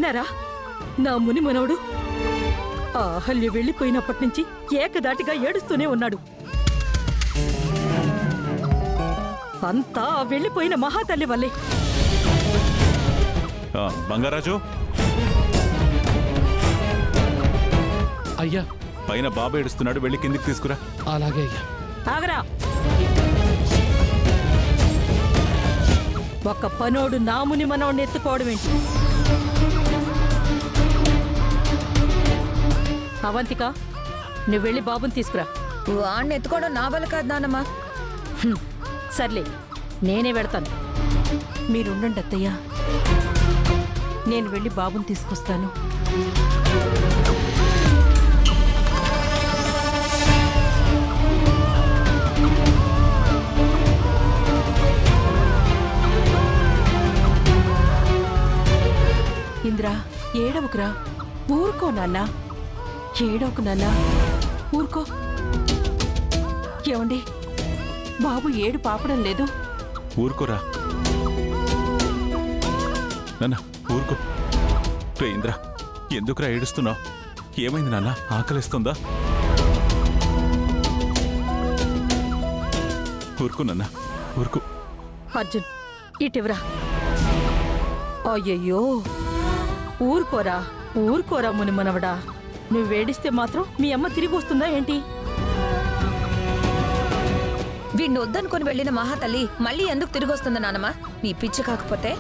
విన్నారా? నా ముని మనవడు ఆ అహల్య వెళ్ళిపోయినప్పటి నుంచి ఏకదాటిగా ఏడుస్తూనే ఉన్నాడు. అంతా వెళ్ళిపోయిన మహాతల్లి వల్లే. బంగారాజు, అయ్యా పైన బాబు ఏడుస్తున్నాడు, వెళ్ళి కిందికి తీసుకురా. అలాగే అయ్యా. ఆగరా! ఒక పనోడు నా ముని మనవడిని ఎత్తుకోవడం ఏంటి? అవంతిక, నువ్వు వెళ్ళి బాబుని తీసుకురా. వాణ్ణి ఎత్తుకోవడం నా వల్ల కాదు నానమ్మా. సర్లే, నేనే వెళ్తాను. మీరుండండి అత్తయ్య, నేను వెళ్ళి బాబుని తీసుకొస్తాను. ఇంద్రా, ఏడవకురా, ఊరుకో నాన్న, ఏడవకు నాన్న, ఊరుకో. ఏమండి, బాబు ఏడు పాపడం లేదు. ఊరుకోరా నాన్న, ఊరుకో. రే ఇంద్ర, ఎందుకురా ఏడుస్తున్నావు? ఏమైంది నాన్న? ఆకలిస్తుందా? ఊరుకో నాన్న, ఊరుకో. అర్జున్, ఇటివరా. అయ్యయ్యో, ఊరుకోరా, ఊరుకోరా ముని మనవడా. నువ్వు వేడిస్తే మాత్రం మీ అమ్మ తిరిగి వస్తుందా ఏంటి? వీడిని వద్దనుకుని వెళ్ళిన మహాతల్లి మళ్ళీ ఎందుకు తిరిగి వస్తుంది నానమ్మా? నీ పిచ్చి కాకపోతే.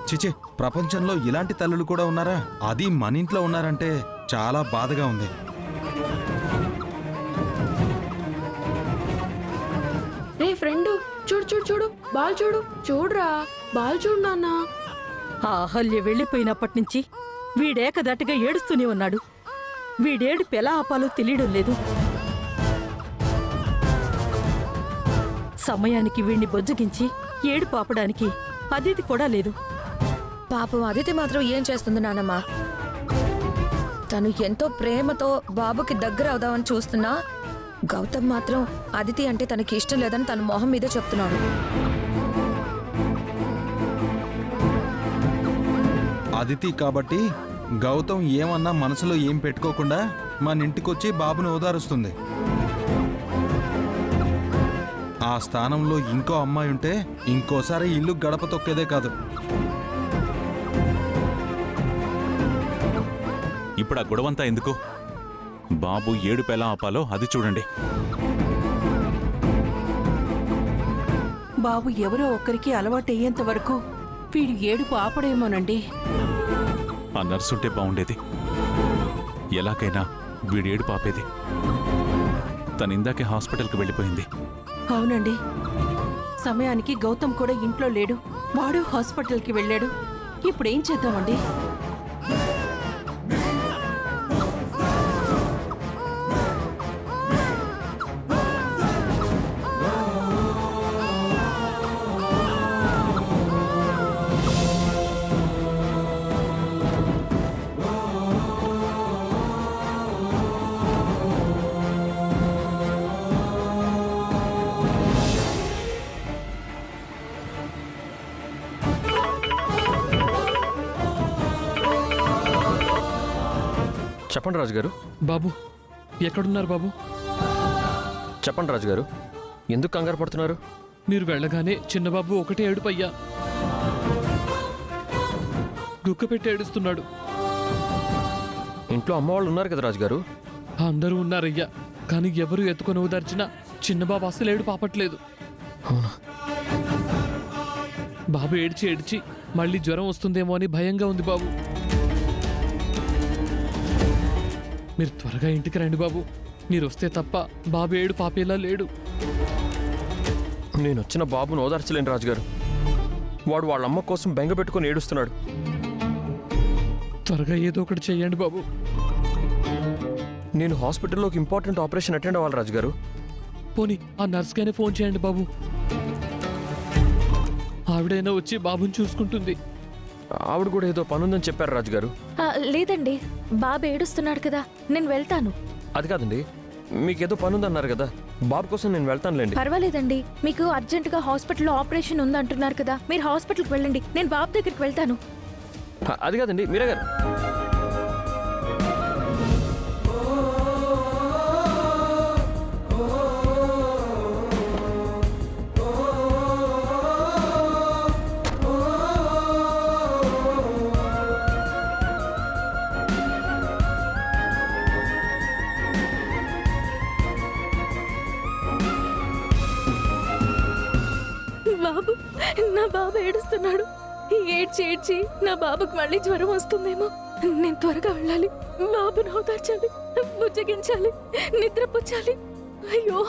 చిచి, ప్రపంచంలో ఇలాంటి తల్లులు కూడా ఉన్నారా? అది మన ఇంట్లో ఉన్నారంటే చాలా బాధగా ఉంది. రే ఫ్రెండు, చూడు చూడు చూడు, బాల్ చూడు, చూడురా, బాల్ చూడు నాన్న. ఆ అహల్య వెళ్ళిపోయినప్పటి నుంచి వీడేకదాటిగా ఏడుస్తూనే ఉన్నాడు. వీడేడుపు ఎలా ఆపాలో తెలియడం లేదు. సమయానికి వీణ్ణి బొజ్జగించి ఏడుపు ఆపడానికి అదితి కూడా లేదు. పాపం అదితి మాత్రం ఏం చేస్తుంది నానమ్మా? తను ఎంతో ప్రేమతో బాబుకి దగ్గర అవుదామని చూస్తున్నా గౌతమ్ మాత్రం అదితి అంటే తనకి ఇష్టం లేదని తన మొహం మీదే చెప్తున్నాడు. అదితి కాబట్టి గౌతమ్ ఏమన్నా మనసులో ఏం పెట్టుకోకుండా మన ఇంటికొచ్చి బాబుని ఓదారుస్తుంది. ఆ స్థానంలో ఇంకో అమ్మాయి ఉంటే ఇంకోసారి ఇల్లు గడప తొక్కేదే కాదు. ఇప్పుడు ఆ గొడవంతా ఎందుకు? బాబు ఏడుపు ఎలా ఆపాలో అది చూడండి. బాబు ఎవరో ఒక్కరికి అలవాటయ్యేంత వరకు వీడు ఏడుపు ఆపడేమోనండి. ఆ నర్సుంటే బాగుండేది. ఎలాగైనా వీడు ఏడుపు ఆపేది. తను ఇందాకే హాస్పిటల్కి వెళ్ళిపోయింది. అవునండి, సమయానికి గౌతమ్ కూడా ఇంట్లో లేడు. వాడు హాస్పిటల్కి వెళ్ళాడు. ఇప్పుడేం చేద్దామండి? చెప్పండి రాజుగారు. బాబు ఎక్కడున్నారు బాబు? చెప్పండి రాజుగారు, ఎందుకు కంగారు పడుతున్నారు? మీరు వెళ్ళగానే చిన్నబాబు ఒకటే ఏడుపయ్యా, గుక్క పెట్టి ఏడుస్తున్నాడు. ఇంట్లో అమ్మవాళ్ళు ఉన్నారు కదా రాజుగారు? అందరూ ఉన్నారయ్యా, కానీ ఎవరు ఎత్తుకొని ఓదార్చినా చిన్నబాబు అసలు ఏడుపు ఆపట్లేదు. అవునా? బాబు ఏడ్చి ఏడ్చి మళ్ళీ జ్వరం వస్తుందేమో అని భయంగా ఉంది బాబు. మీరు త్వరగా ఇంటికి రండి బాబు. మీరు వస్తే తప్ప బాబు ఏడు పాపేలా లేడు. నేను వచ్చిన బాబును ఓదార్చలేను రాజుగారు. వాడు వాళ్ళ అమ్మ కోసం బెంగ పెట్టుకుని ఏడుస్తున్నాడు. త్వరగా ఏదో ఒకటి చెయ్యండి బాబు. నేను హాస్పిటల్లోకి ఇంపార్టెంట్ ఆపరేషన్ అటెండ్ అవ్వాలి రాజుగారు. పోనీ ఆ నర్స్కైనా ఫోన్ చేయండి బాబు. ఆవిడైనా వచ్చి బాబుని చూసుకుంటుంది. ఆవిడ కూడా ఏదో పనుందని చెప్పారు రాజుగారు. లేదండి, బాబు ఏడుస్తున్నాడు కదా, నేను వెళ్తాను. అది కాదండి, మీకేదో పనుందన్నారు కదా. బాబు కోసం నేను వెళ్తానులేండి. పర్వాలేదండి, మీకు అర్జెంటుగా హాస్పిటల్లో ఆపరేషన్ ఉందంటున్నారు కదా, మీరు హాస్పిటల్కి వెళ్ళండి, నేను బాబు దగ్గరికి వెళ్తాను. అది కాదండి మీరా గారు. బాబు, నా బాబు ఏడుస్తున్నాడు. ఏడ్చి ఏడ్చి నా బాబుకి మళ్ళీ జ్వరం వస్తుందేమో. నేను త్వరగా వెళ్ళాలి, బాబును ఓదార్చాలి, బుజ్జగించాలి, నిద్రపుచ్చాలి. అయ్యో,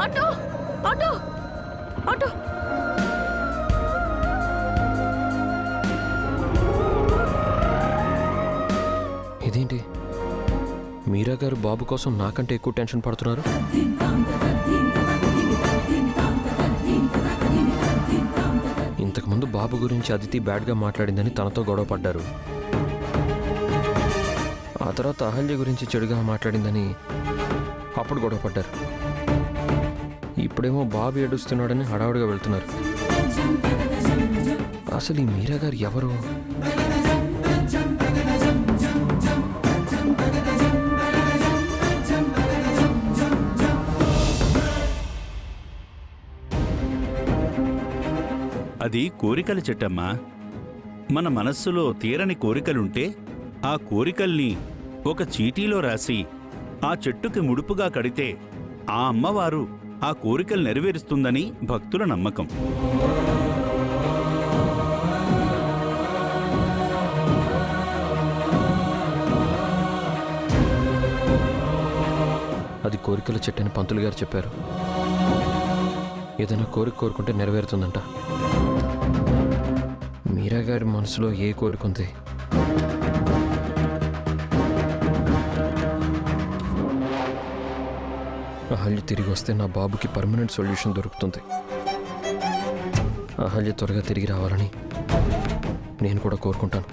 ఆటో ఆటో ఆటో. ఇదేంటి మీరా గారు బాబు కోసం నాకంటే ఎక్కువ టెన్షన్ పడుతున్నారు? ఇంతకుముందు బాబు గురించి అదితి బ్యాడ్గా మాట్లాడిందని తనతో గొడవ పడ్డారు. ఆ తర్వాత అహల్య గురించి చెడుగా మాట్లాడిందని అప్పుడు గొడవ పడ్డారు. ఇప్పుడేమో బాబు ఏడుస్తున్నాడని హడావుడిగా వెళ్తున్నారు. అసలు ఈ మీరా గారు ఎవరు? అది కోరికల చెట్టమ్మా. మన మనస్సులో తీరని కోరికలుంటే ఆ కోరికల్ని ఒక చీటీలో రాసి ఆ చెట్టుకి ముడుపుగా కడితే ఆ అమ్మవారు ఆ కోరికలు నెరవేరుస్తుందని భక్తుల నమ్మకం. అది కోరికల చెట్టని పంతులు గారు చెప్పారు. ఏదైనా కోరిక కోరుకుంటే నెరవేరుతుందంట. మీరా గారి మనసులో ఏ కోరిక ఉంది? అహల్య తిరిగి వస్తే నా బాబుకి పర్మనెంట్ సొల్యూషన్ దొరుకుతుంది. అహల్య త్వరగా తిరిగి రావాలని నేను కూడా కోరుకుంటాను.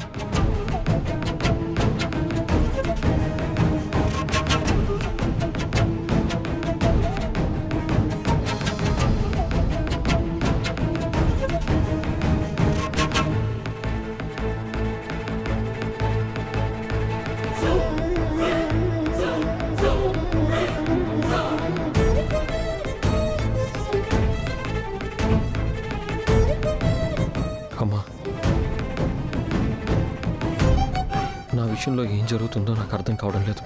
అమ్మా, నా విషయంలో ఏం జరుగుతుందో నాకు అర్థం కావడం లేదు.